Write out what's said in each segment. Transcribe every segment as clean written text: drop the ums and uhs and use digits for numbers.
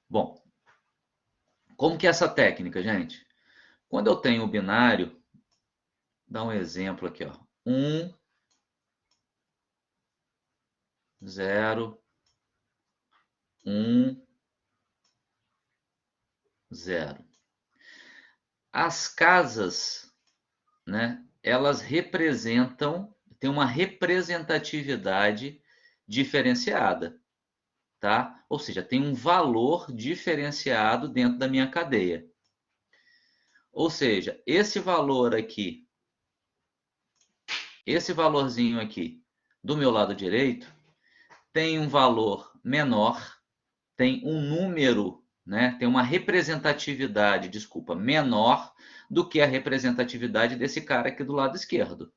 Bom, como que é essa técnica, gente? Quando eu tenho o binário, dá um exemplo aqui, ó. 1, 0, 1, 0. As casas, né, elas representam, tem uma representatividade diferenciada, tá? Ou seja, tem um valor diferenciado dentro da minha cadeia. Ou seja, esse valor aqui, esse valorzinho aqui do meu lado direito, tem um valor menor, tem um número, né, tem uma representatividade, desculpa, menor do que a representatividade desse cara aqui do lado esquerdo.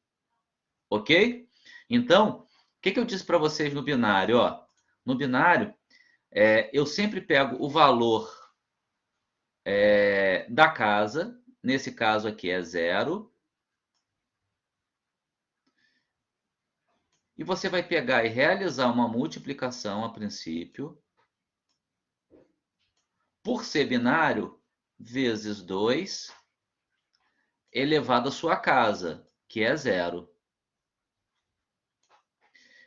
Ok? Então, o que eu disse para vocês no binário? Ó, no binário, eu sempre pego o valor da casa, nesse caso aqui é 0, e você vai pegar e realizar uma multiplicação a princípio, por ser binário, vezes 2, elevado à sua casa, que é 0.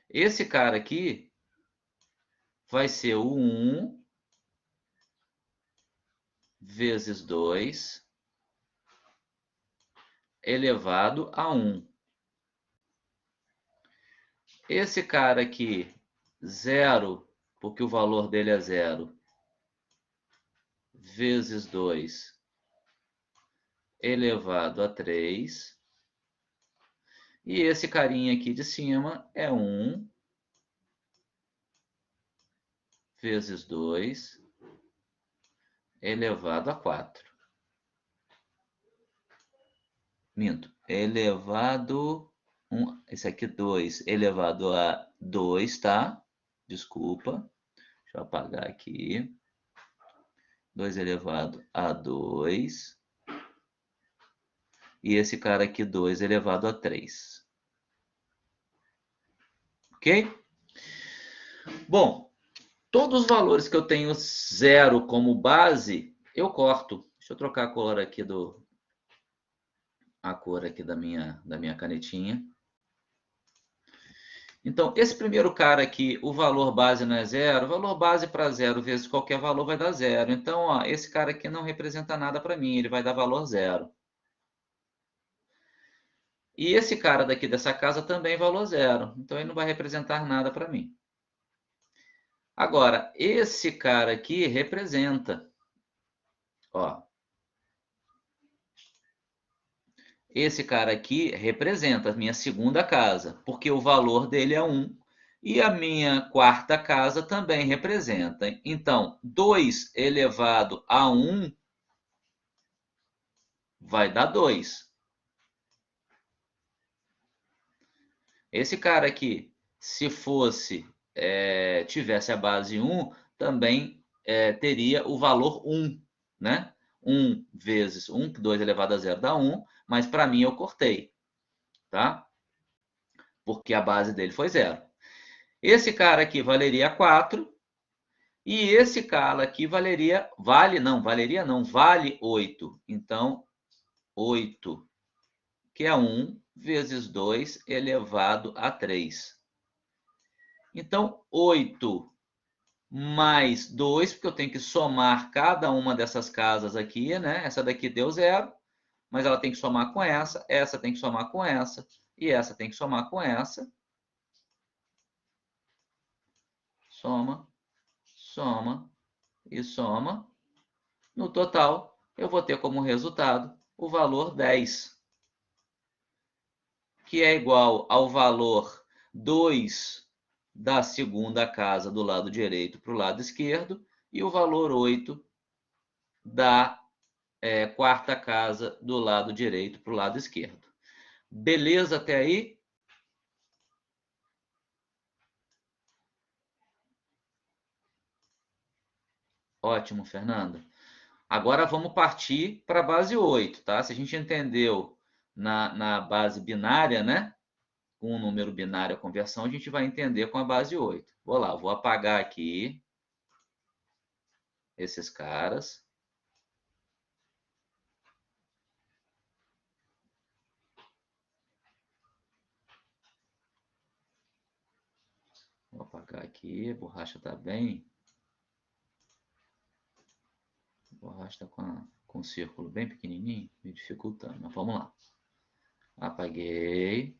Esse cara aqui vai ser o 1 vezes 2 elevado a 1. Esse cara aqui, 0, porque o valor dele é 0, vezes 2 elevado a 3. E esse carinha aqui de cima é 1 vezes 2 elevado a 4. Minto, elevado... esse aqui 2 elevado a 2, tá? Desculpa. Deixa eu apagar aqui. 2 elevado a 2. E esse cara aqui, 2 elevado a 3. Ok? Bom, todos os valores que eu tenho 0 como base, eu corto. Deixa eu trocar a cor aqui da minha canetinha. Então, esse primeiro cara aqui, o valor base não é 0. O valor base para 0 vezes qualquer valor vai dar 0. Então, ó, esse cara aqui não representa nada para mim, ele vai dar valor 0. E esse cara daqui dessa casa também valor 0. Então, ele não vai representar nada para mim. Agora, esse cara aqui representa. Ó, esse cara aqui representa a minha segunda casa, porque o valor dele é 1. E a minha quarta casa também representa. Então, 2 elevado a 1 vai dar 2. Esse cara aqui, se fosse, tivesse a base 1, também teria o valor 1, né? 1 vezes 1, 2 elevado a 0 dá 1, mas para mim eu cortei, tá? Porque a base dele foi 0. Esse cara aqui valeria 4, e esse cara aqui vale 8. Então, 8, que é 1 vezes 2 elevado a 3. Então, 8 mais 2, porque eu tenho que somar cada uma dessas casas aqui, né? Essa daqui deu 0, mas ela tem que somar com essa tem que somar com essa, e essa tem que somar com essa. Soma, soma e soma. No total, eu vou ter como resultado o valor 10, que é igual ao valor 2 da segunda casa do lado direito para o lado esquerdo e o valor 8 da quarta casa do lado direito para o lado esquerdo. Beleza até aí? Ótimo, Fernando. Agora vamos partir para a base 8, tá? Se a gente entendeu na base binária, né? Com o número binário a conversão, a gente vai entender com a base 8. Vou lá, vou apagar aqui. esses caras. Vou apagar aqui, a borracha está bem. A borracha está com um círculo bem pequenininho, me dificultando, mas vamos lá. Apaguei.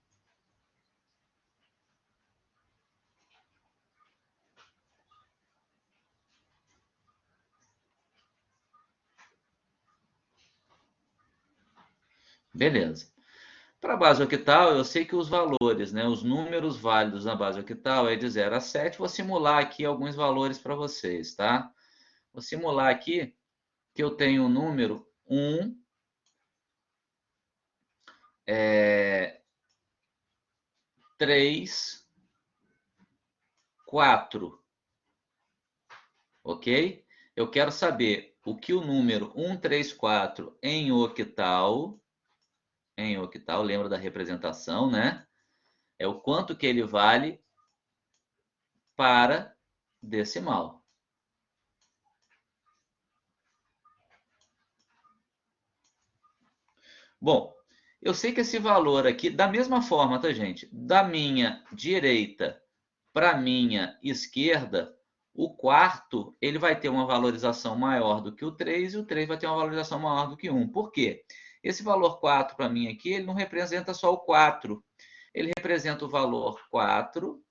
Beleza. Para a base octal, eu sei que os valores, né, os números válidos na base octal é de 0 a 7. Vou simular aqui alguns valores para vocês, tá? Vou simular aqui que eu tenho o número 1, 3, 4, ok? Eu quero saber o que o número 1, 3, 4 em octal, lembra da representação, né? É o quanto que ele vale para decimal. Bom, eu sei que esse valor aqui, da mesma forma, tá, gente? Da minha direita para a minha esquerda, o quarto ele vai ter uma valorização maior do que o 3 e o 3 vai ter uma valorização maior do que 1. Por quê? Esse valor 4 para mim aqui, ele não representa só o 4. Ele representa o valor 4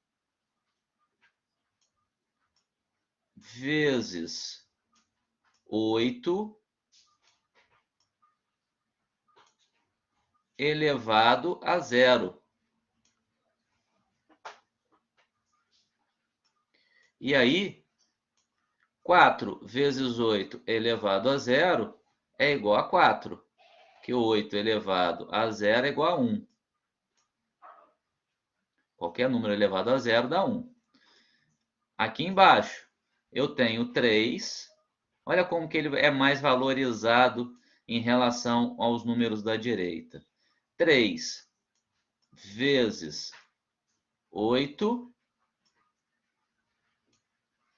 vezes 8 elevado a 0. E aí, 4 vezes 8 elevado a 0 é igual a 4, que 8 elevado a 0 é igual a 1. Qualquer número elevado a 0 dá 1. Aqui embaixo, eu tenho 3. Olha como que ele é mais valorizado em relação aos números da direita. 3 vezes 8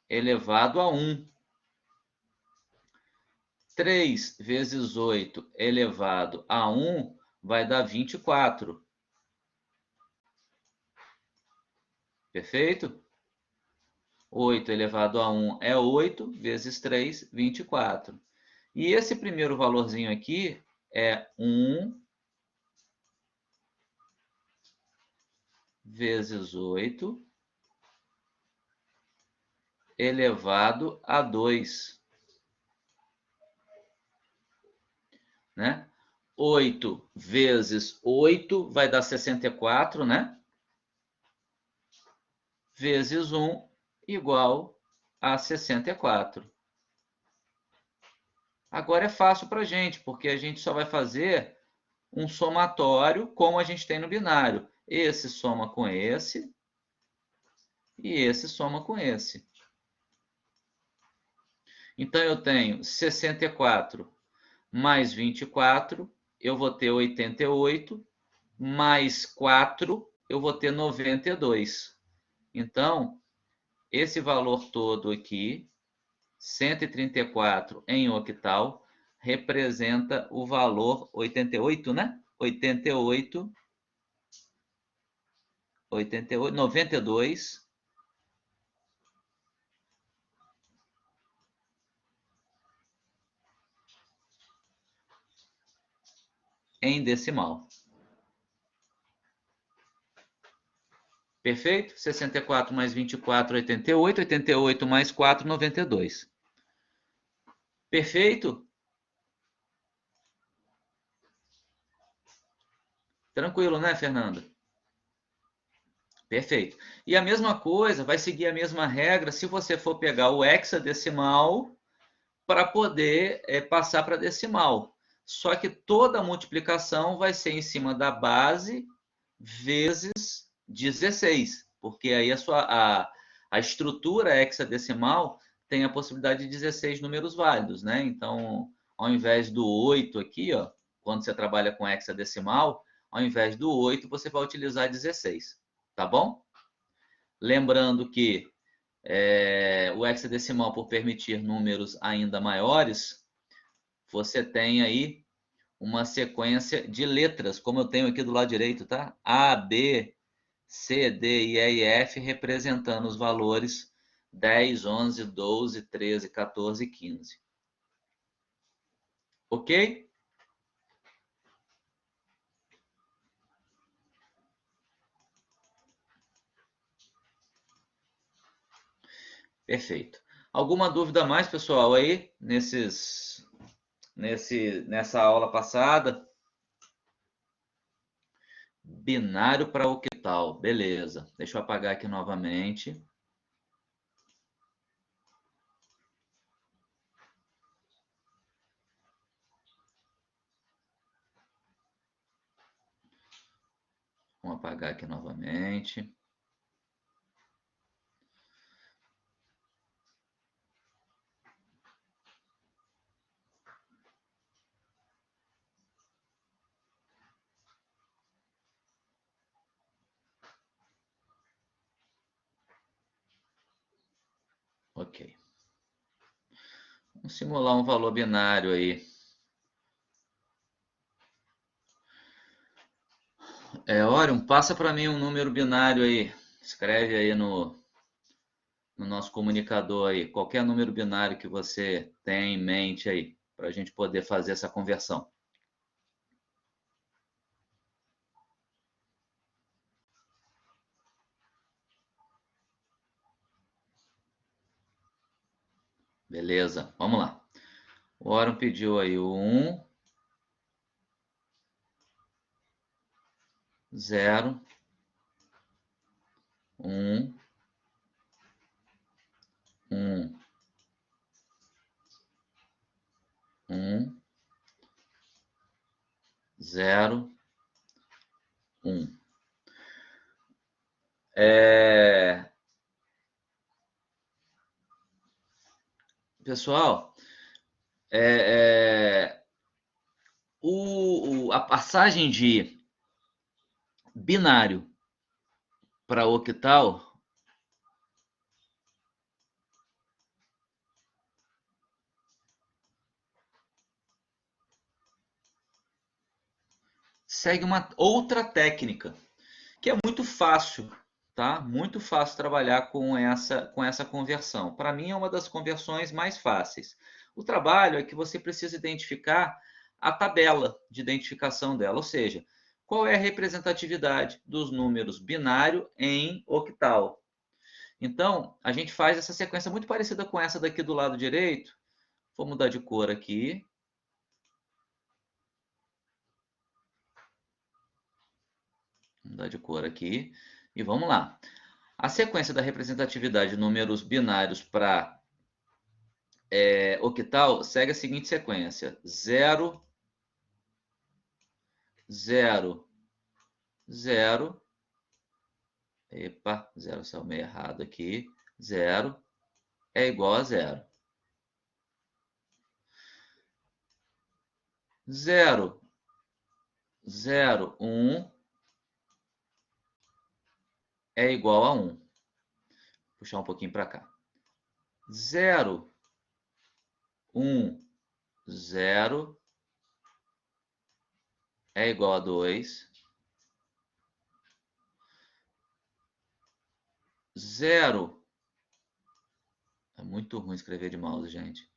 elevado a 1. 3 vezes 8 elevado a 1 vai dar 24. Perfeito? 8 elevado a 1 é 8, vezes 3, 24. E esse primeiro valorzinho aqui é 1 vezes 8 elevado a 2. Né? 8 vezes 8 vai dar 64, né? Vezes 1 igual a 64. Agora é fácil para a gente, porque a gente só vai fazer um somatório como a gente tem no binário. Esse soma com esse e esse soma com esse. Então, eu tenho 64 mais 24, eu vou ter 88, mais 4, eu vou ter 92. Então, esse valor todo aqui, 134 em octal, representa o valor 88, né? 88, 92 em decimal. Perfeito? 64 mais 24, 88. 88 mais 4, 92. Perfeito? Tranquilo, né, Fernanda? Perfeito. E a mesma coisa, vai seguir a mesma regra se você for pegar o hexadecimal para poder passar para decimal. Só que toda a multiplicação vai ser em cima da base vezes 16, porque aí a estrutura hexadecimal tem a possibilidade de 16 números válidos, né? Então, ao invés do 8 aqui, ó, quando você trabalha com hexadecimal, ao invés do 8, você vai utilizar 16, tá bom? Lembrando que o hexadecimal por permitir números ainda maiores, você tem aí uma sequência de letras, como eu tenho aqui do lado direito, tá? A, B, C, D, E e F, representando os valores 10, 11, 12, 13, 14 e 15. Ok? Perfeito. Alguma dúvida mais, pessoal, aí nessa aula passada? Binário para octal, beleza. Deixa eu apagar aqui novamente. Vamos apagar aqui novamente. Ok. Vamos simular um valor binário aí. Orion, passa para mim um número binário aí. Escreve aí no nosso comunicador aí. Qualquer número binário que você tem em mente aí, para a gente poder fazer essa conversão. Beleza, vamos lá. O Orion pediu aí o 1, 0, 1, 1, 1, 0, 1. Pessoal, a passagem de binário para octal segue uma outra técnica, que é muito fácil, tá? Muito fácil trabalhar com essa conversão. Para mim é uma das conversões mais fáceis. O trabalho é que você precisa identificar a tabela de identificação dela, ou seja, qual é a representatividade dos números binário em octal. Então, a gente faz essa sequência muito parecida com essa daqui do lado direito. Vou mudar de cor aqui. Vou mudar de cor aqui. E vamos lá. A sequência da representatividade de números binários para octal segue a seguinte sequência: 0, 0, 0. Epa, 0 saiu meio errado aqui. 0 é igual a 0. 0, 0, 1 é igual a 1. Vou puxar um pouquinho para cá. 0, 1, 0 é igual a 2. 0. É muito ruim escrever de mouse, gente.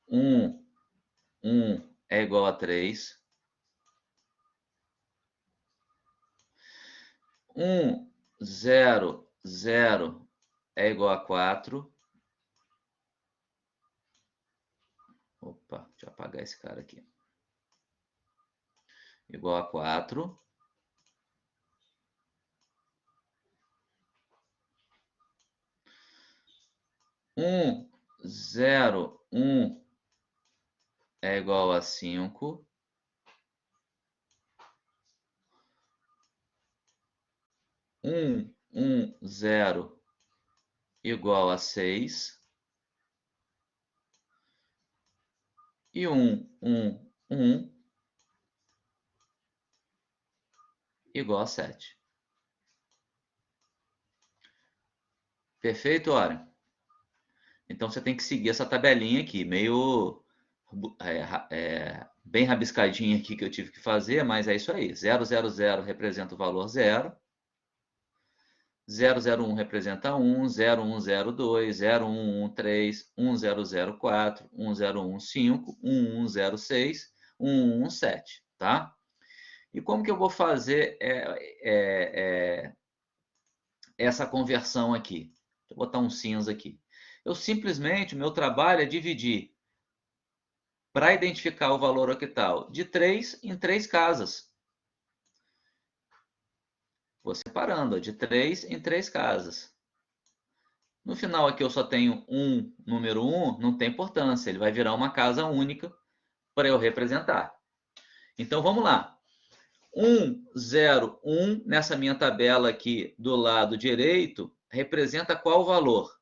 1, 1 é igual a 3. 1, 0, 0 é igual a 4. Opa, deixa eu apagar esse cara aqui. Igual a 4. 1, 0, 1 é igual a 5. 1, 1, 0 igual a 6. E 1, 1, 1 igual a 7. Perfeito, Ora? Então, você tem que seguir essa tabelinha aqui, meio bem rabiscadinha aqui que eu tive que fazer, mas é isso aí. 000 representa o valor 0. 001 representa 1, 0102, 0113, 1004, 1015, 1106, 1117, tá? E como que eu vou fazer essa conversão aqui? Vou botar um cinza aqui. Eu simplesmente, o meu trabalho é dividir, para identificar o valor octal, de 3 em 3 casas. Vou separando, de 3 em 3 casas. No final aqui eu só tenho um número 1, não tem importância, ele vai virar uma casa única para eu representar. Então vamos lá. 1, 0, 1, nessa minha tabela aqui do lado direito, representa qual valor?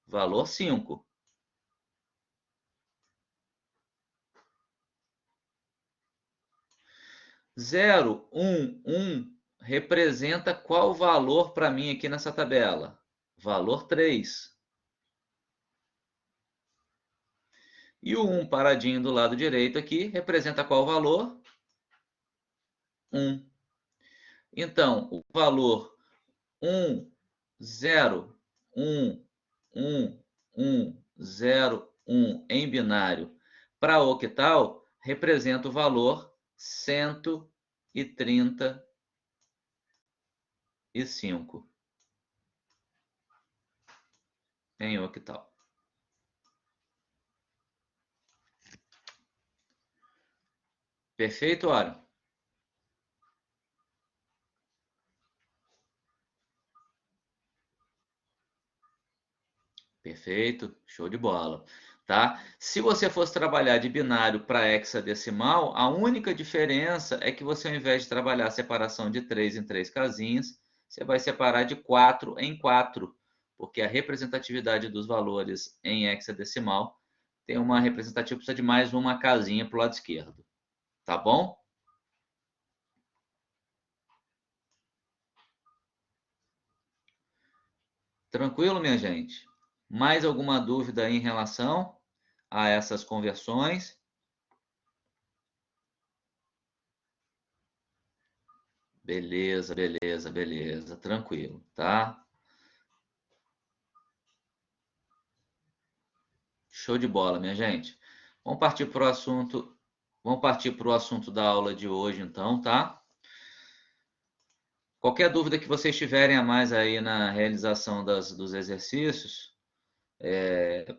Valor 5. 0, 1, 1 representa qual valor para mim aqui nessa tabela? Valor 3. E o 1 paradinho do lado direito aqui representa qual valor? 1. Então, o valor 1, 0, 1, 1, 1, 0, 1 em binário para octal representa o valor 135 em octal. Perfeito, Aaron? Perfeito, show de bola. Tá? Se você fosse trabalhar de binário para hexadecimal, a única diferença é que você, ao invés de trabalhar a separação de 3 em 3 casinhas, você vai separar de 4 em 4, porque a representatividade dos valores em hexadecimal tem uma representativa que precisa de mais uma casinha para o lado esquerdo. Tá bom? Tranquilo, minha gente? Mais alguma dúvida em relação a essas conversões? Beleza, beleza, beleza. Tranquilo, tá? Show de bola, minha gente. Vamos partir para o assunto. Vamos partir para o assunto da aula de hoje, então, tá? Qualquer dúvida que vocês tiverem a mais aí na realização dos exercícios,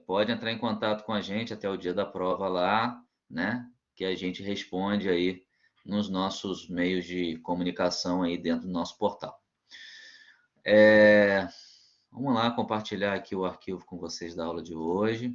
pode entrar em contato com a gente até o dia da prova lá, né? Que a gente responde aí nos nossos meios de comunicação aí dentro do nosso portal. Vamos lá compartilhar aqui o arquivo com vocês da aula de hoje.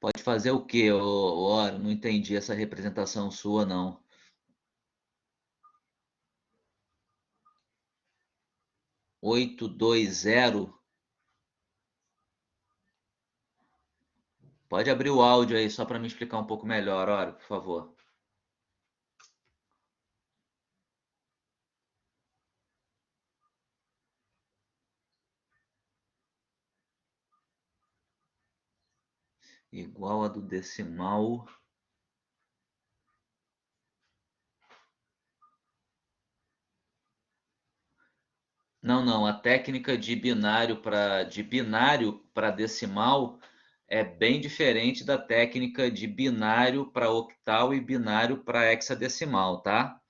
Pode fazer o quê, Ora? Não entendi essa representação sua, não. 820. Pode abrir o áudio aí só para me explicar um pouco melhor, Ora, por favor. Igual a do decimal. Não, não. A técnica de binário para decimal é bem diferente da técnica de binário para octal e binário para hexadecimal, tá?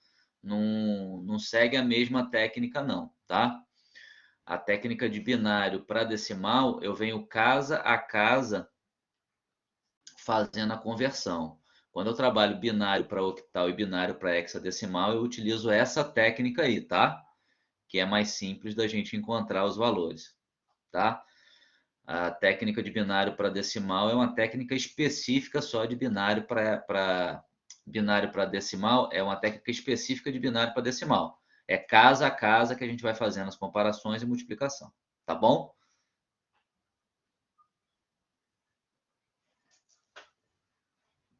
Não segue a mesma técnica, não, tá? A técnica de binário para decimal, eu venho casa a casa fazendo a conversão. Quando eu trabalho binário para octal e binário para hexadecimal, eu utilizo essa técnica aí, tá? Que é mais simples da gente encontrar os valores, tá? A técnica de binário para decimal é uma técnica específica só de binário para binário para decimal é uma técnica específica de binário para decimal. É casa a casa que a gente vai fazendo as comparações e multiplicação. Tá bom?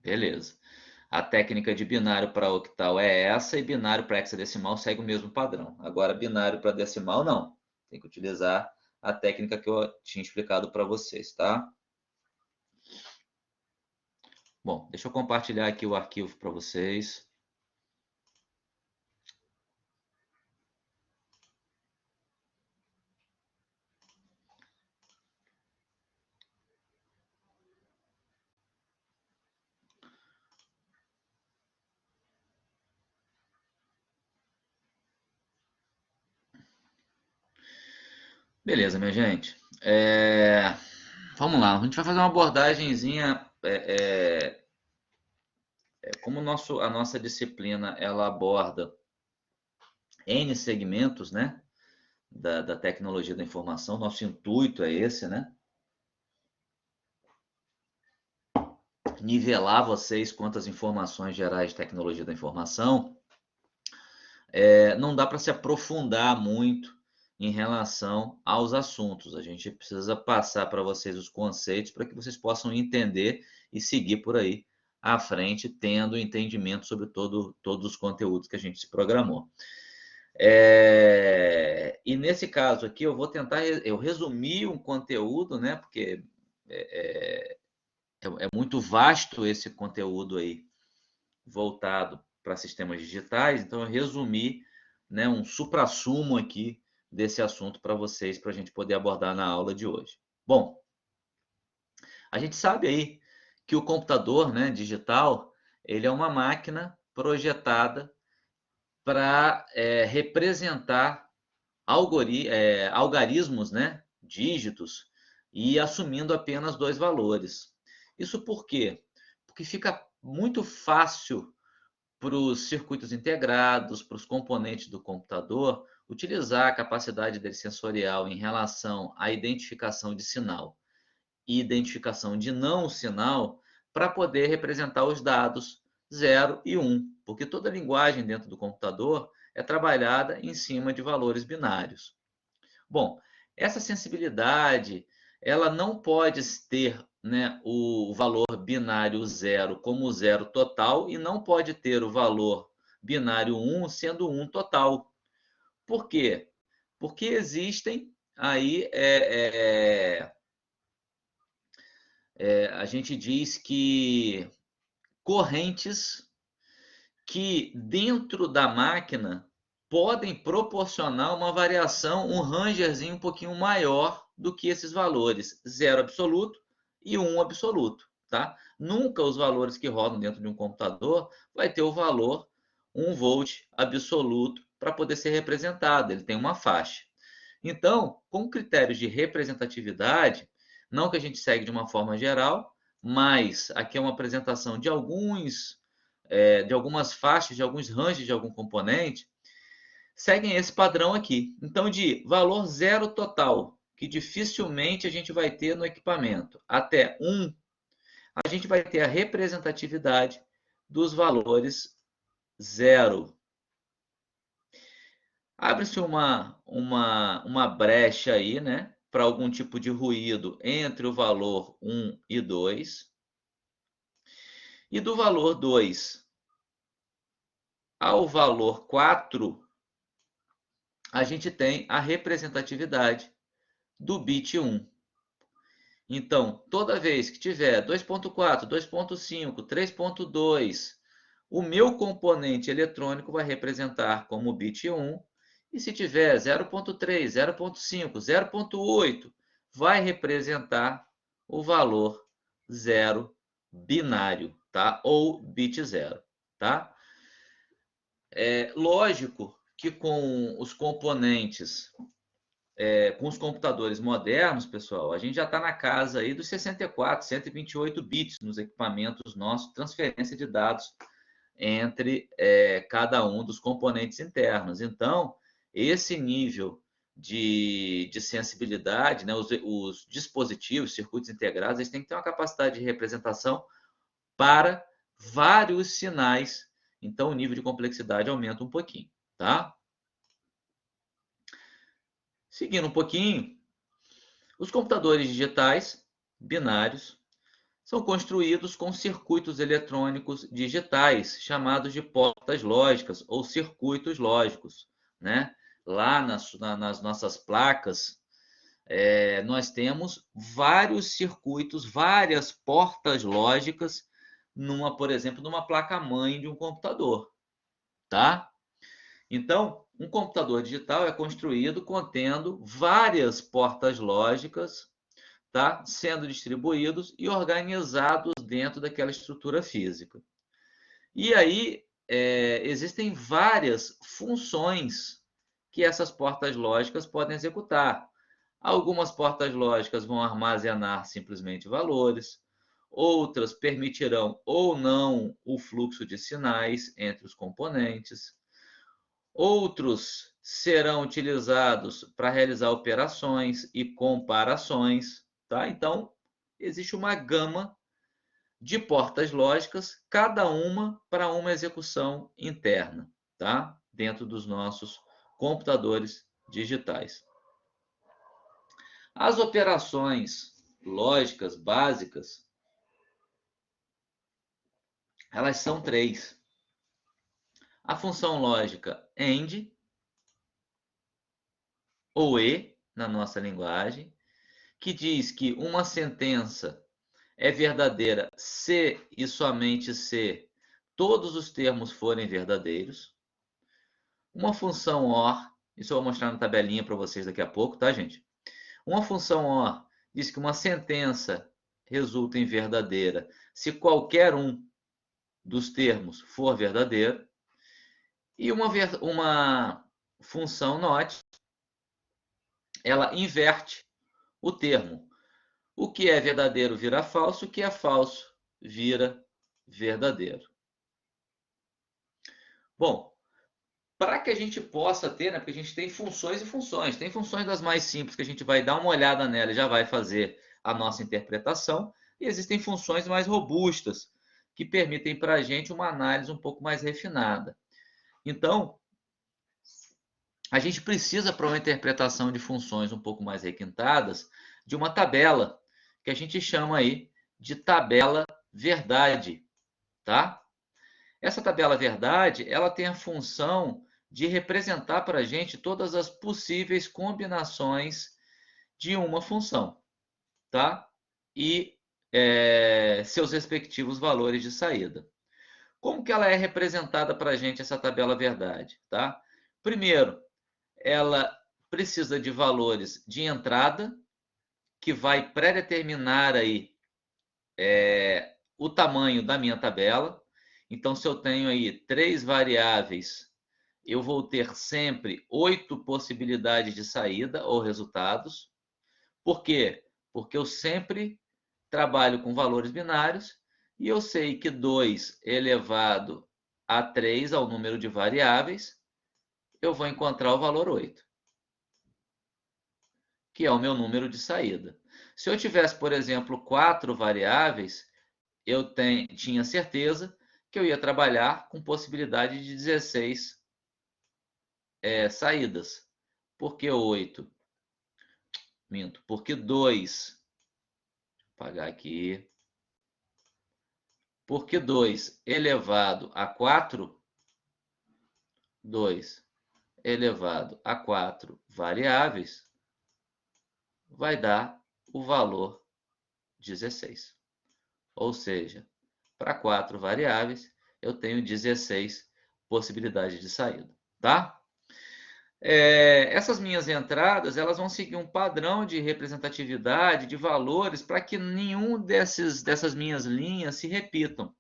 Beleza. A técnica de binário para octal é essa e binário para hexadecimal segue o mesmo padrão. Agora, binário para decimal, não. Tem que utilizar a técnica que eu tinha explicado para vocês, tá? Bom, deixa eu compartilhar aqui o arquivo para vocês. Beleza, minha gente. Vamos lá, a gente vai fazer uma abordagenzinha. Como a nossa disciplina ela aborda N segmentos, né, da tecnologia da informação, nosso intuito é esse, né? Nivelar vocês quanto às informações gerais de tecnologia da informação. Não dá para se aprofundar muito em relação aos assuntos. A gente precisa passar para vocês os conceitos para que vocês possam entender e seguir por aí à frente, tendo entendimento sobre todos os conteúdos que a gente se programou. E nesse caso aqui eu vou tentar eu resumir um conteúdo, né? Porque é muito vasto esse conteúdo aí voltado para sistemas digitais, então eu resumi, né, um suprassumo aqui desse assunto para vocês, para a gente poder abordar na aula de hoje. Bom, a gente sabe aí que o computador, né, digital, ele é uma máquina projetada para representar algarismos, né, dígitos, e assumindo apenas dois valores. Isso por quê? Porque fica muito fácil para os circuitos integrados, para os componentes do computador, utilizar a capacidade dele sensorial em relação à identificação de sinal e identificação de não sinal para poder representar os dados 0 e 1, porque toda linguagem dentro do computador é trabalhada em cima de valores binários. Bom, essa sensibilidade ela não pode ter, né, o valor binário 0 como zero total e não pode ter o valor binário 1 sendo 1 total. Por quê? Porque existem aí, a gente diz que correntes que dentro da máquina podem proporcionar uma variação, um rangerzinho um pouquinho maior do que esses valores, 0 absoluto e 1 absoluto, tá? Nunca os valores que rodam dentro de um computador vai ter o valor 1 volt absoluto para poder ser representado, ele tem uma faixa. Então, com critérios de representatividade, não que a gente segue de uma forma geral, mas aqui é uma apresentação de algumas faixas, de alguns ranges de algum componente, seguem esse padrão aqui. Então, de valor 0 total, que dificilmente a gente vai ter no equipamento, até 1, a gente vai ter a representatividade dos valores 0. Abre-se uma brecha aí, né, para algum tipo de ruído entre o valor 1 e 2. E do valor 2 ao valor 4, a gente tem a representatividade do bit 1. Então, toda vez que tiver 2.4, 2.5, 3.2, o meu componente eletrônico vai representar como bit 1, e se tiver 0.3, 0.5, 0.8, vai representar o valor 0 binário, tá? Ou bit 0, tá? É lógico que com os componentes, com os computadores modernos, pessoal, a gente já está na casa aí dos 64, 128 bits nos equipamentos nossos, transferência de dados entre cada um dos componentes internos. Então, esse nível de sensibilidade, né, os dispositivos, circuitos integrados, eles têm que ter uma capacidade de representação para vários sinais, então o nível de complexidade aumenta um pouquinho, tá? Seguindo um pouquinho, os computadores digitais binários são construídos com circuitos eletrônicos digitais, chamados de portas lógicas ou circuitos lógicos, né? Lá nas nossas placas, nós temos vários circuitos, várias portas lógicas, por exemplo, numa placa-mãe de um computador, tá? Então, um computador digital é construído contendo várias portas lógicas, tá? Sendo distribuídos e organizados dentro daquela estrutura física. E aí existem várias funções que essas portas lógicas podem executar. Algumas portas lógicas vão armazenar simplesmente valores, outras permitirão ou não o fluxo de sinais entre os componentes, outros serão utilizados para realizar operações e comparações, tá? Então, existe uma gama de portas lógicas, cada uma para uma execução interna, tá? Dentro dos nossos computadores digitais. As operações lógicas básicas, elas são três. A função lógica AND, ou E, na nossa linguagem, que diz que uma sentença é verdadeira se e somente se todos os termos forem verdadeiros. Uma função OR, isso eu vou mostrar na tabelinha para vocês daqui a pouco, tá, gente? Uma função OR diz que uma sentença resulta em verdadeira se qualquer um dos termos for verdadeiro. E uma função NOT, ela inverte o termo. O que é verdadeiro vira falso, o que é falso vira verdadeiro. Bom, para que a gente possa ter, né, porque a gente tem funções e funções. Tem funções das mais simples que a gente vai dar uma olhada nela e já vai fazer a nossa interpretação. E existem funções mais robustas, que permitem para a gente uma análise um pouco mais refinada. Então, a gente precisa, para uma interpretação de funções um pouco mais requintadas, de uma tabela, que a gente chama aí de tabela verdade, tá? Essa tabela verdade, ela tem a função de representar para a gente todas as possíveis combinações de uma função, tá? E seus respectivos valores de saída. Como que ela é representada para a gente, essa tabela verdade, tá? Primeiro, ela precisa de valores de entrada, que vai predeterminar aí o tamanho da minha tabela. Então, se eu tenho aí 3 variáveis, eu vou ter sempre 8 possibilidades de saída ou resultados. Por quê? Porque eu sempre trabalho com valores binários e eu sei que 2 elevado a 3 ao número de variáveis, eu vou encontrar o valor 8, que é o meu número de saída. Se eu tivesse, por exemplo, 4 variáveis, eu tinha certeza que eu ia trabalhar com possibilidade de 16 saídas. Por que 8? Minto. Porque 2. Vou apagar aqui. Porque 2 elevado a 4, 2 elevado a 4 variáveis, vai dar o valor 16. Ou seja, para 4 variáveis, eu tenho 16 possibilidades de saída, tá? Essas minhas entradas, elas vão seguir um padrão de representatividade, de valores, para que nenhum dessas minhas linhas se repitam.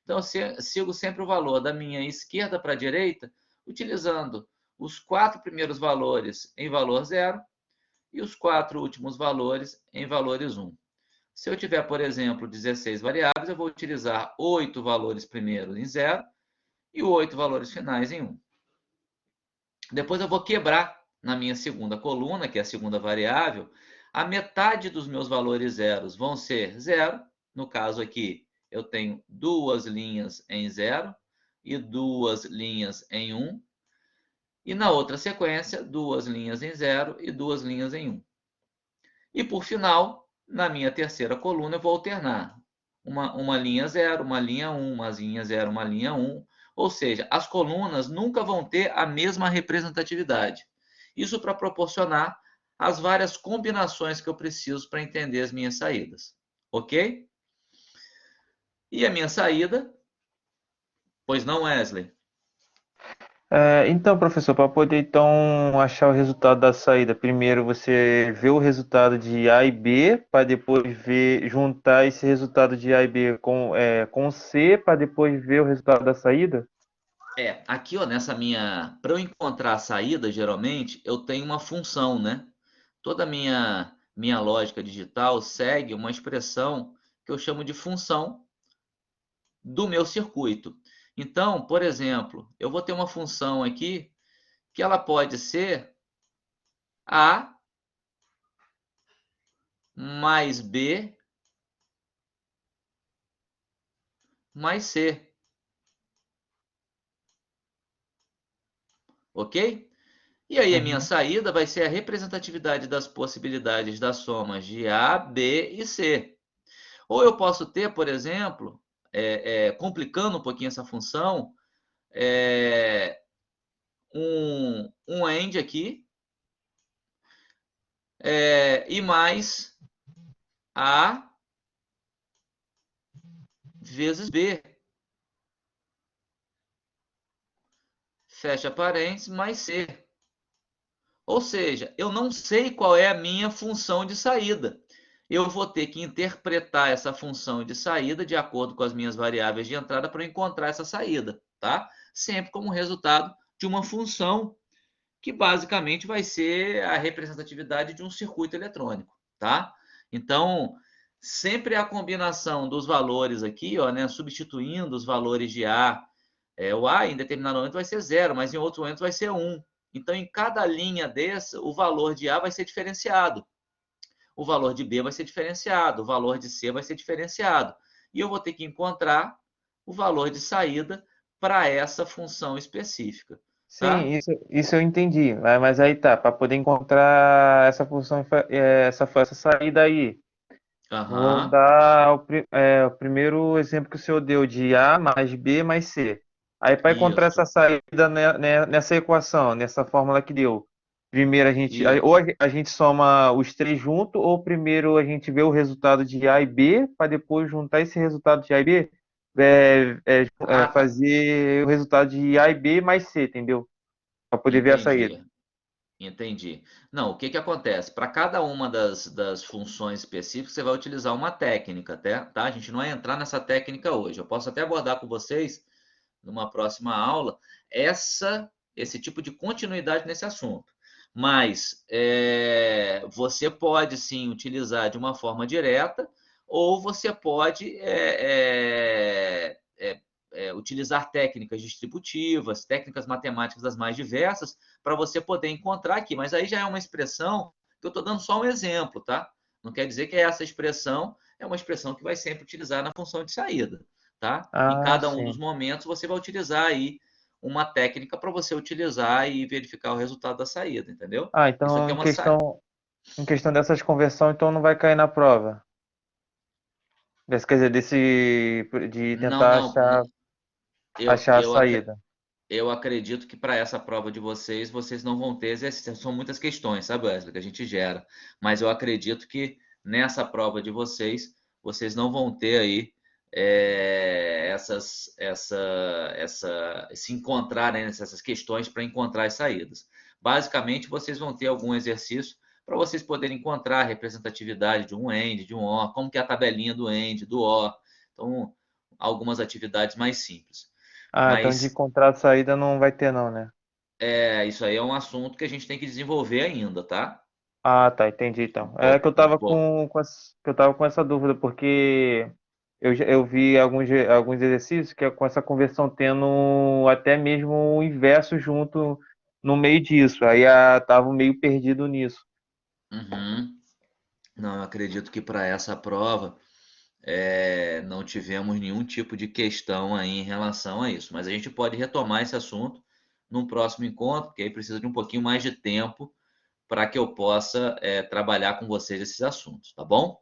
Então, eu sigo sempre o valor da minha esquerda para a direita, utilizando os 4 primeiros valores em valor 0 e os 4 últimos valores em valores 1. Se eu tiver, por exemplo, 16 variáveis, eu vou utilizar 8 valores primeiros em 0 e 8 valores finais em 1. Depois eu vou quebrar na minha segunda coluna, que é a segunda variável, a metade dos meus valores zeros vão ser 0, no caso aqui eu tenho duas linhas em 0 e duas linhas em 1. E na outra sequência, duas linhas em 0 e duas linhas em 1. E por final, na minha terceira coluna, eu vou alternar uma linha 0, uma linha 1, uma linha 0, uma linha 1. Ou seja, as colunas nunca vão ter a mesma representatividade. Isso para proporcionar as várias combinações que eu preciso para entender as minhas saídas. Ok? E a minha saída? Pois não, Wesley? Então, professor, para poder então achar o resultado da saída, primeiro você vê o resultado de A e B, para depois ver, juntar esse resultado de A e B com C, para depois ver o resultado da saída? Aqui ó, nessa minha. Para eu encontrar a saída, geralmente, eu tenho uma função, né? Toda a minha lógica digital segue uma expressão que eu chamo de função do meu circuito. Então, por exemplo, eu vou ter uma função aqui que ela pode ser A mais B mais C, ok? E aí a minha Uhum. saída vai ser a representatividade das possibilidades das somas de A, B e C. Ou eu posso ter, por exemplo, complicando um pouquinho essa função, é, um AND aqui, e mais A vezes B, fecha parênteses, mais C. Ou seja, eu não sei qual é a minha função de saída. Eu vou ter que interpretar essa função de saída de acordo com as minhas variáveis de entrada para encontrar essa saída, tá? Sempre como resultado de uma função que basicamente vai ser a representatividade de um circuito eletrônico, tá? Então, sempre a combinação dos valores aqui, ó, né, substituindo os valores de A, o A em determinado momento vai ser 0, mas em outro momento vai ser 1. Então, em cada linha dessa, o valor de A vai ser diferenciado, o valor de B vai ser diferenciado, o valor de C vai ser diferenciado. E eu vou ter que encontrar o valor de saída para essa função específica, Sim, tá? isso eu entendi. Mas aí tá, para poder encontrar essa função, essa saída aí, vou Aham. dar o primeiro exemplo que o senhor deu de A mais B mais C. Aí, para encontrar essa Isso, saída nessa equação, nessa fórmula que deu, primeiro isso. a gente soma os três juntos, ou primeiro a gente vê o resultado de A e B, para depois juntar esse resultado de A e B, Ah, tá. fazer o resultado de A e B mais C, entendeu? Para poder ver a saída. Entendi, entendi. Não, o que que acontece? Para cada uma das funções específicas, você vai utilizar uma técnica, tá? A gente não vai entrar nessa técnica hoje. Eu posso até abordar com vocês, numa próxima aula, esse tipo de continuidade nesse assunto. Mas você pode sim utilizar de uma forma direta, ou você pode utilizar técnicas distributivas, técnicas matemáticas das mais diversas, para você poder encontrar aqui. Mas aí já é uma expressão que eu estou dando só um exemplo, tá? Não quer dizer que essa expressão é uma expressão que vai sempre utilizar na função de saída, tá? Em Ah, cada um dos sim. momentos você vai utilizar aí uma técnica para você utilizar e verificar o resultado da saída, entendeu? Ah, Isso então aqui é uma saída. em questão dessas conversões, então não vai cair na prova. Quer dizer, de Não, tentar não, não. Eu, achar a eu, ac- saída. eu acredito que para essa prova de vocês não vão ter exercício. São muitas questões, sabe, Wesley, que a gente gera. Mas eu acredito que nessa prova de vocês não vão ter aí se encontrarem nessas questões para encontrar as saídas. Basicamente, vocês vão ter algum exercício para vocês poderem encontrar a representatividade de um AND, de um OR, como que é a tabelinha do AND, do OR. Então, algumas atividades mais simples. Ah, então de Mas contrato saída não vai ter não, né? isso aí é um assunto que a gente tem que desenvolver ainda, tá? Ah, tá, entendi então. Um É que eu um tava pouco. que eu tava com essa dúvida, porque eu vi alguns exercícios que é com essa conversão tendo até mesmo o inverso junto no meio disso. Aí tava meio perdido nisso. Uhum. Não, eu acredito que para essa prova não tivemos nenhum tipo de questão aí em relação a isso. Mas a gente pode retomar esse assunto num próximo encontro, porque aí precisa de um pouquinho mais de tempo para que eu possa trabalhar com vocês esses assuntos, tá bom?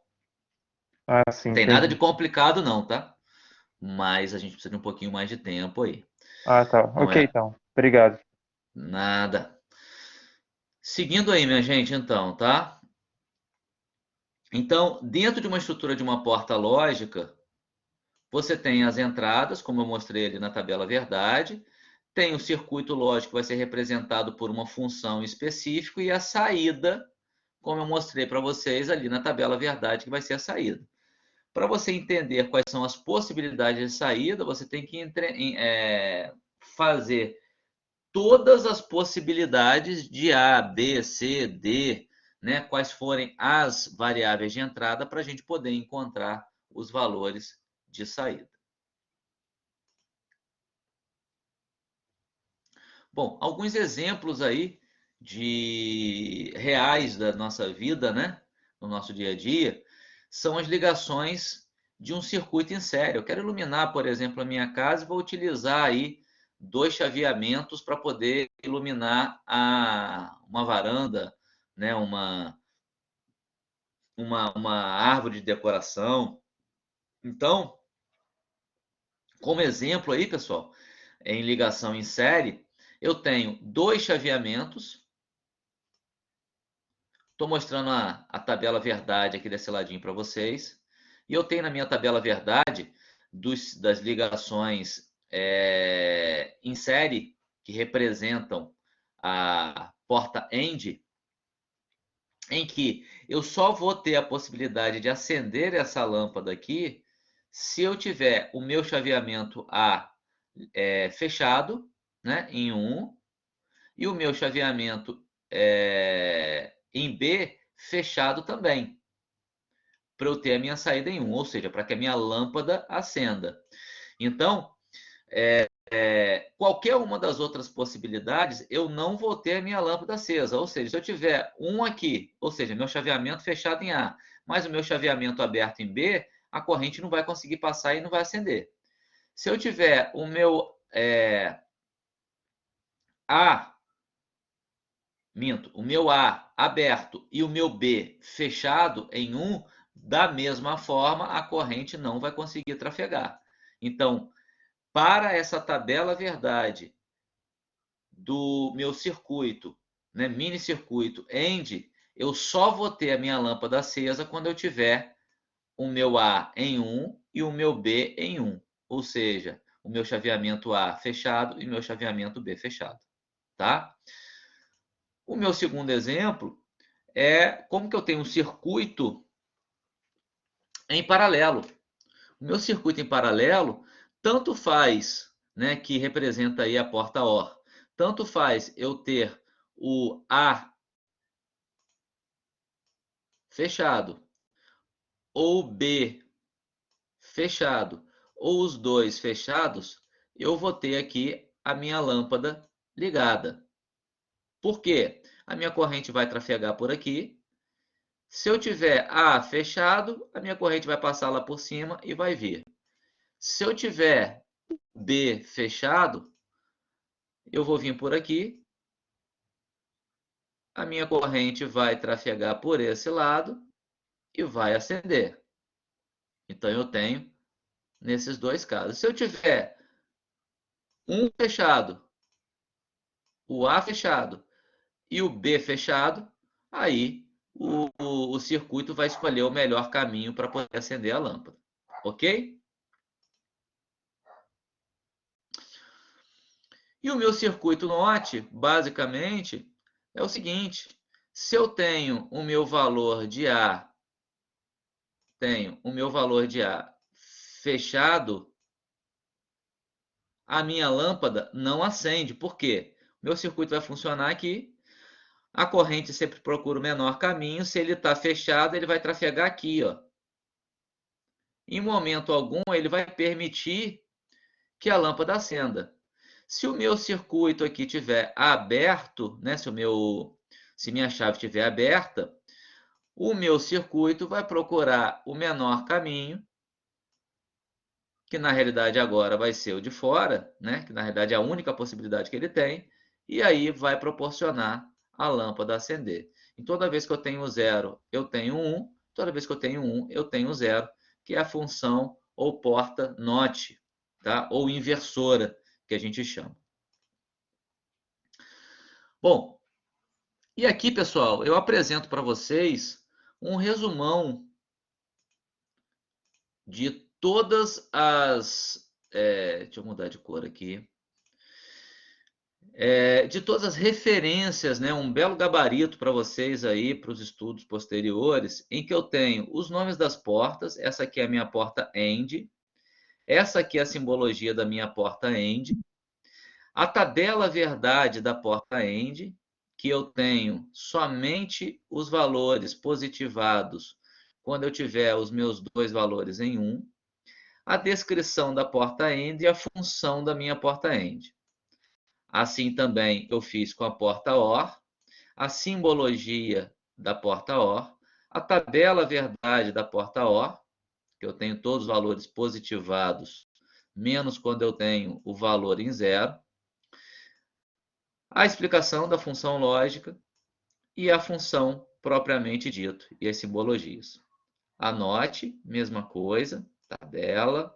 Ah, sim, Não tem nada de entendi. complicado não, tá? Mas a gente precisa de um pouquinho mais de tempo aí. Ah, tá. Não Ok, é então. Obrigado. nada. Seguindo aí, minha gente, então, tá? Então, dentro de uma estrutura de uma porta lógica, você tem as entradas, como eu mostrei ali na tabela verdade, tem o circuito lógico que vai ser representado por uma função específica e a saída, como eu mostrei para vocês ali na tabela verdade, que vai ser a saída. Para você entender quais são as possibilidades de saída, você tem que fazer todas as possibilidades de A, B, C, D, né? Quais forem as variáveis de entrada para a gente poder encontrar os valores de saída. Bom, alguns exemplos aí de reais da nossa vida, né? No nosso dia a dia, são as ligações de um circuito em série. Eu quero iluminar, por exemplo, a minha casa e vou utilizar aí 2 chaveamentos para poder iluminar uma varanda, né? Uma árvore de decoração. Então, como exemplo aí, pessoal, em ligação em série, eu tenho 2 chaveamentos. Estou mostrando a tabela verdade aqui desse ladinho para vocês. E eu tenho na minha tabela verdade das ligações em série que representam a porta AND, em que eu só vou ter a possibilidade de acender essa lâmpada aqui se eu tiver o meu chaveamento A fechado, né, em 1, e o meu chaveamento em B fechado também, para eu ter a minha saída em 1, ou seja, para que a minha lâmpada acenda. Então, qualquer uma das outras possibilidades, eu não vou ter a minha lâmpada acesa. Ou seja, se eu tiver um aqui, ou seja, meu chaveamento fechado em A, mas o meu chaveamento aberto em B, a corrente não vai conseguir passar e não vai acender. Se eu tiver o meu A, o meu A aberto e o meu B fechado em 1, da mesma forma, a corrente não vai conseguir trafegar. Então, para essa tabela verdade do meu circuito, né, mini circuito END, eu só vou ter a minha lâmpada acesa quando eu tiver o meu A em 1 e o meu B em 1. Ou seja, o meu chaveamento A fechado e o meu chaveamento B fechado. Tá? O meu segundo exemplo é como que eu tenho um circuito em paralelo. O meu circuito em paralelo, tanto faz, né, que representa aí a porta OR, tanto faz eu ter o A fechado ou B fechado ou os dois fechados, eu vou ter aqui a minha lâmpada ligada. Por quê? A minha corrente vai trafegar por aqui. Se eu tiver A fechado, a minha corrente vai passar lá por cima e vai vir. Se eu tiver B fechado, eu vou vir por aqui, a minha corrente vai trafegar por esse lado e vai acender. Então, eu tenho nesses dois casos. Se eu tiver um fechado, o A fechado e o B fechado, aí o circuito vai escolher o melhor caminho para poder acender a lâmpada. Ok? E o meu circuito NOT, basicamente, é o seguinte: se eu tenho o meu valor de A, fechado, a minha lâmpada não acende. Por quê? Meu circuito vai funcionar aqui, a corrente sempre procura o menor caminho, se ele está fechado, ele vai trafegar aqui, ó. Em momento algum, ele vai permitir que a lâmpada acenda. Se o meu circuito aqui estiver aberto, né, se minha chave estiver aberta, o meu circuito vai procurar o menor caminho que na realidade agora vai ser o de fora, né? Que na realidade é a única possibilidade que ele tem, e aí vai proporcionar a lâmpada acender. E toda vez que eu tenho 0, eu tenho 1, toda vez que eu tenho 1, eu tenho 0, que é a função ou porta NOT, tá? Ou inversora, que a gente chama. Bom, e aqui, pessoal, eu apresento para vocês um resumão de todas as... deixa eu mudar de cor aqui. De todas as referências, né, um belo gabarito para vocês aí, para os estudos posteriores, em que eu tenho os nomes das portas. Essa aqui é a minha porta AND. Essa aqui é a simbologia da minha porta AND. A tabela verdade da porta AND, que eu tenho somente os valores positivados quando eu tiver os meus dois valores em 1. A descrição da porta AND e a função da minha porta AND. Assim também eu fiz com a porta OR, a simbologia da porta OR, a tabela verdade da porta OR, que eu tenho todos os valores positivados, menos quando eu tenho o valor em 0, a explicação da função lógica e a função propriamente dito, e as simbologias. Anote, mesma coisa, tabela,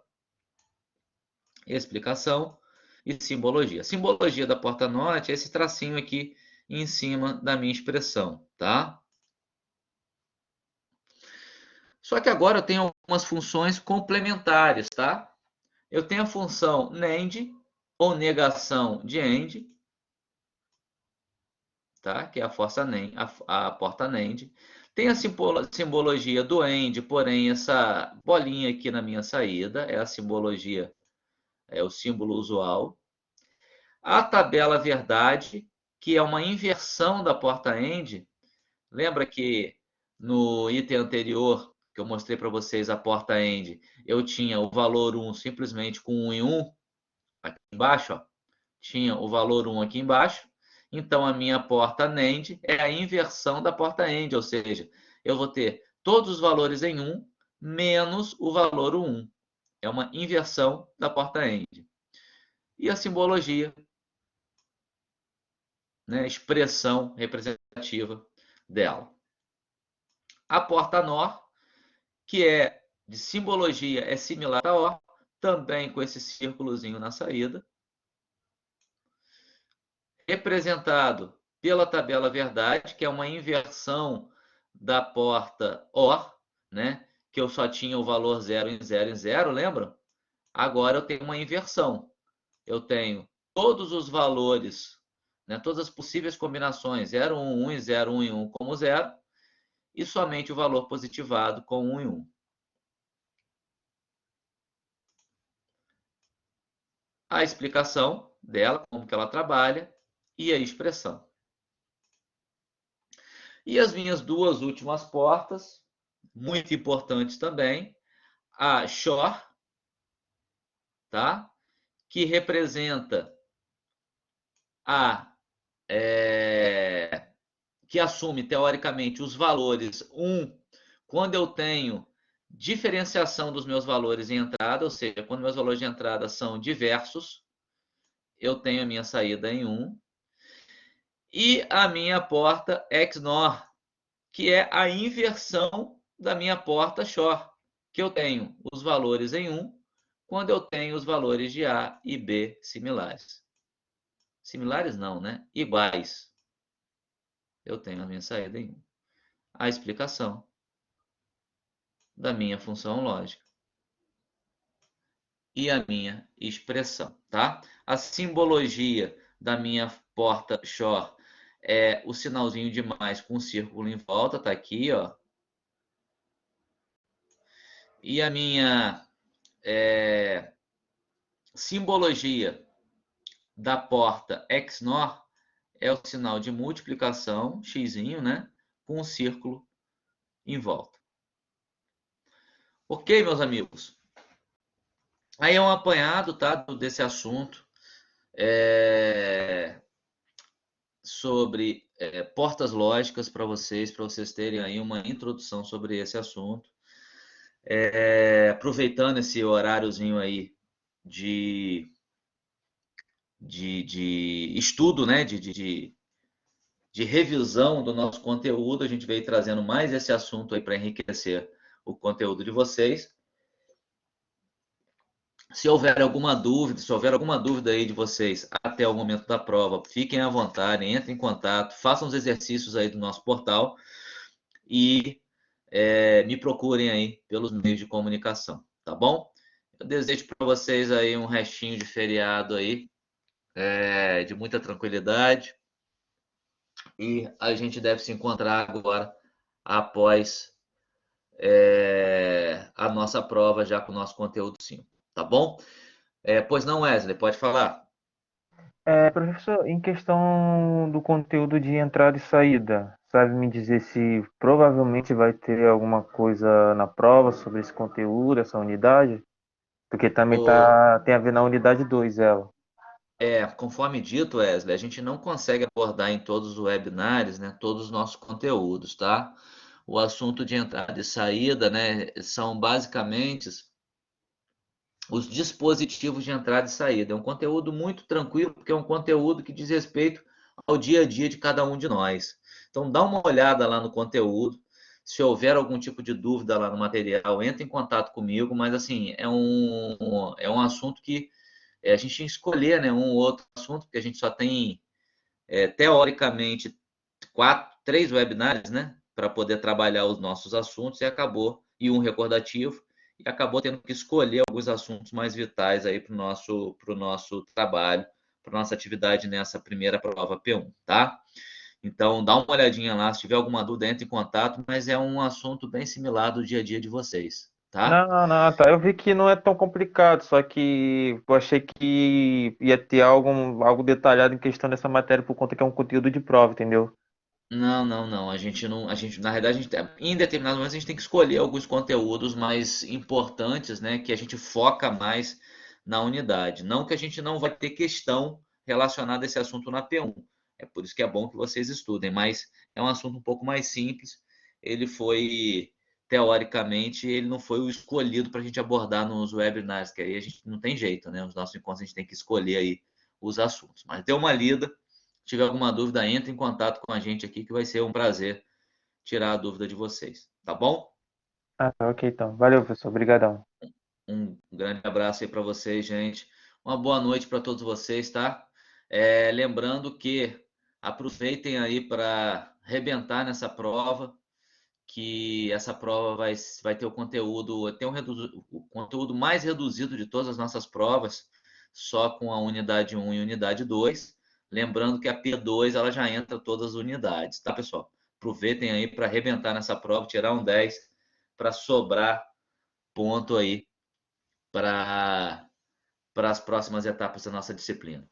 explicação e simbologia. A simbologia da porta NOT é esse tracinho aqui em cima da minha expressão, tá? Só que agora eu tenho algumas funções complementares, tá? Eu tenho a função NAND, ou negação de AND, tá? Que é a força NAND, a porta NAND. Tem a simbologia do AND, porém essa bolinha aqui na minha saída é a simbologia, é o símbolo usual. A tabela verdade, que é uma inversão da porta AND. Lembra que no item anterior, que eu mostrei para vocês a porta AND, eu tinha o valor 1 simplesmente com 1 em 1, aqui embaixo, ó, tinha o valor 1 aqui embaixo. Então, a minha porta NAND é a inversão da porta AND, ou seja, eu vou ter todos os valores em 1 menos o valor 1. É uma inversão da porta AND. E a simbologia, né, expressão representativa dela. A porta NOR, que é de simbologia, é similar à OR, também com esse círculozinho na saída, representado pela tabela verdade, que é uma inversão da porta OR, né? Que eu só tinha o valor 0 em 0 em 0, lembram? Agora eu tenho uma inversão. Eu tenho todos os valores, né, todas as possíveis combinações, 0, 1, 1 e 0, 1 e 1 como 0, e somente o valor positivado com 1 e 1. A explicação dela, como que ela trabalha, e a expressão. E as minhas duas últimas portas, muito importantes também, a SHOR, tá? Que representa a... que assume, teoricamente, os valores 1, quando eu tenho diferenciação dos meus valores em entrada, ou seja, quando meus valores de entrada são diversos, eu tenho a minha saída em 1. E a minha porta XNOR, que é a inversão da minha porta SHOR, que eu tenho os valores em 1, quando eu tenho os valores de A e B similares. Similares não, né? Iguais. Eu tenho a minha saída em 1. A explicação da minha função lógica e a minha expressão, tá? A simbologia da minha porta SHOR é o sinalzinho de mais com um círculo em volta, tá aqui, ó. E a minha simbologia da porta XNOR é o sinal de multiplicação, xzinho, né? Com um círculo em volta. Ok, meus amigos? Aí é um apanhado, tá, desse assunto sobre portas lógicas para vocês terem aí uma introdução sobre esse assunto. aproveitando esse horáriozinho aí de estudo, né? De revisão do nosso conteúdo, a gente veio trazendo mais esse assunto aí para enriquecer o conteúdo de vocês. Se houver alguma dúvida aí de vocês até o momento da prova, fiquem à vontade, entrem em contato, façam os exercícios aí do nosso portal e me procurem aí pelos meios de comunicação, tá bom? Eu desejo para vocês aí um restinho de feriado aí, de muita tranquilidade, e a gente deve se encontrar agora após a nossa prova já com o nosso conteúdo sim, tá bom? Pois não, Wesley, pode falar. Professor, em questão do conteúdo de entrada e saída, sabe me dizer se provavelmente vai ter alguma coisa na prova sobre esse conteúdo, essa unidade? Porque também O, tem a ver na unidade 2 ela. conforme dito, Wesley, a gente não consegue abordar em todos os webinars, né, todos os nossos conteúdos, tá? O assunto de entrada e saída, né, são basicamente os dispositivos de entrada e saída. É um conteúdo muito tranquilo, porque é um conteúdo que diz respeito ao dia a dia de cada um de nós. Então, dá uma olhada lá no conteúdo. Se houver algum tipo de dúvida lá no material, entre em contato comigo, mas assim, é um assunto que a gente tem que escolher, né, um ou outro assunto, porque a gente só tem, teoricamente, três webinars, né, para poder trabalhar os nossos assuntos, e um recordativo, e acabou tendo que escolher alguns assuntos mais vitais aí para o nosso trabalho, para nossa atividade nessa primeira prova P1, tá? Então, dá uma olhadinha lá, se tiver alguma dúvida, entre em contato, mas é um assunto bem similar do dia a dia de vocês, tá? Não, não, tá. Eu vi que não é tão complicado, só que eu achei que ia ter algo detalhado em questão dessa matéria por conta que é um conteúdo de prova, entendeu? Não, não, não. A gente não, a gente, na realidade, em determinados momentos a gente tem que escolher alguns conteúdos mais importantes, né, que a gente foca mais na unidade. Não que a gente não vai ter questão relacionada a esse assunto na P1. É por isso que é bom que vocês estudem, mas é um assunto um pouco mais simples. Ele foi, teoricamente, ele não foi o escolhido para a gente abordar nos webinars, que aí a gente não tem jeito, né? Os nossos encontros a gente tem que escolher aí os assuntos. Mas dê uma lida, tiver alguma dúvida, entre em contato com a gente aqui, que vai ser um prazer tirar a dúvida de vocês, tá bom? Ah, tá, ok, então. Valeu, professor. Obrigadão. Um grande abraço aí para vocês, gente. Uma boa noite para todos vocês, tá? Lembrando que aproveitem aí para arrebentar nessa prova, que essa prova vai ter o conteúdo, o conteúdo mais reduzido de todas as nossas provas, só com a unidade 1 e unidade 2. Lembrando que a P2 ela já entra todas as unidades, tá, pessoal? Aproveitem aí para arrebentar nessa prova, tirar um 10 para sobrar ponto aí para as próximas etapas da nossa disciplina.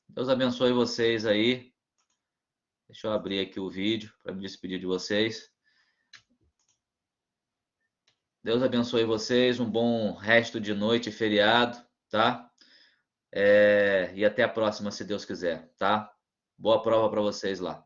Deus abençoe vocês aí. Deixa eu abrir aqui o vídeo para me despedir de vocês. Deus abençoe vocês, um bom resto de noite e feriado, tá? E até a próxima, se Deus quiser, tá? Boa prova para vocês lá.